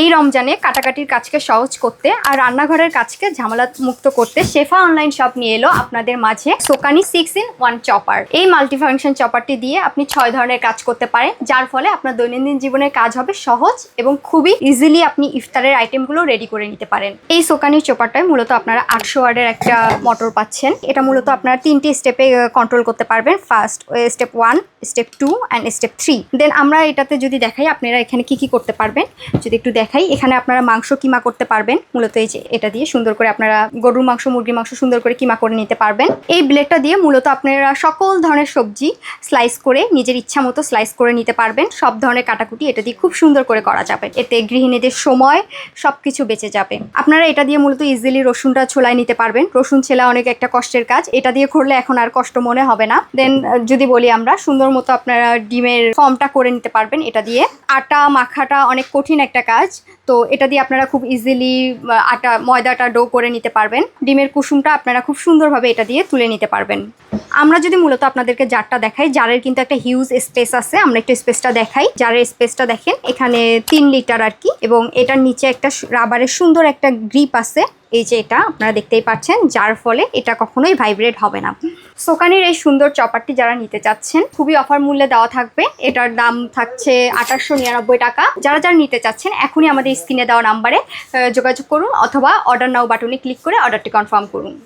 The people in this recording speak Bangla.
এই রমজানে কাটাকাটির কাজকে সহজ করতে আর রান্নাঘরের কাজকে ঝামেলা মুক্ত করতে শেফা অনলাইন শপ নিয়ে এলো আপনাদের মাঝে সোকানি 6-in-1 চপার। এই মাল্টিফাংশন চপারটি দিয়ে আপনি 6 ধরনের কাজ করতে পারেন, যার ফলে আপনার দৈনন্দিন জীবনের কাজ হবে সহজ এবং খুবই ইজিলি আপনি ইফতারের আইটেমগুলো রেডি করে নিতে পারেন। এই সোকানি চপারটায় মূলত আপনারা 800 ওয়াটের একটা মোটর পাচ্ছেন। এটা মূলত আপনারা 3টি স্টেপে কন্ট্রোল করতে পারবেন। First step 1, step 2 and step 3। দেন আমরা এটাতে যদি দেখাই আপনারা এখানে কি করতে পারবেন, যদি একটু দেখাই, এখানে আপনারা মাংস কিমা করতে পারবেন। মূলত এই যে এটা দিয়ে সুন্দর করে আপনারা গরুর মাংস, মুরগির মাংস সুন্দর করে কিমা করে নিতে পারবেন। এই ব্লেডটা দিয়ে মূলত আপনারা সকল ধরনের সবজি স্লাইস করে নিজের ইচ্ছা মতো স্লাইস করে নিতে পারবেন। সব ধরনের কাটাকুটি এটা দিয়ে খুব সুন্দর করে করা যাবে। এতে গৃহিণীদের সময় সবকিছু বেঁচে যাবে। আপনারা এটা দিয়ে মূলত ইজিলি রসুনটা ছোলায় নিতে পারবেন। রসুন ছেলা অনেক একটা কষ্টের কাজ, এটা দিয়ে করলে এখন আর কষ্ট মনে হবে না। দেন যদি বলি আমরা সুন্দর মতো আপনারা ডিমের ফর্মটা করে নিতে পারবেন এটা দিয়ে। আটা মাখাটা অনেক কঠিন একটা কাজ, তো এটা দিয়ে আপনারা খুব ইজিলি ময়দাটা ডো করে নিতে পারবেন। ডিমের কুসুমটা আপনারা খুব সুন্দরভাবে এটা দিয়ে তুলে নিতে পারবেন। আমরা যদি মূলত আপনাদেরকে জারটা দেখাই, জারের কিন্তু একটা হিউজ স্পেস আছে। আমরা একটু স্পেসটা দেখাই। জারের স্পেসটা দেখেন, এখানে 3 লিটার আর কি, এবং এটার নিচে একটা রাবারের সুন্দর একটা গ্রিপ আছে। এই যে এটা আপনারা দেখতেই পাচ্ছেন, যার ফলে এটা কখনোই ভাইব্রেট হবে না। সোকানির এই সুন্দর চপারটি যারা নিতে চাচ্ছেন খুবই অফার মূল্যে দেওয়া থাকবে। এটার দাম থাকছে 2899 টাকা। যারা নিতে চাচ্ছেন এখনই আমাদের স্ক্রিনে দেওয়া নাম্বারে যোগাযোগ করুন অথবা অর্ডার নাও বাটনে ক্লিক করে অর্ডারটি কনফার্ম করুন।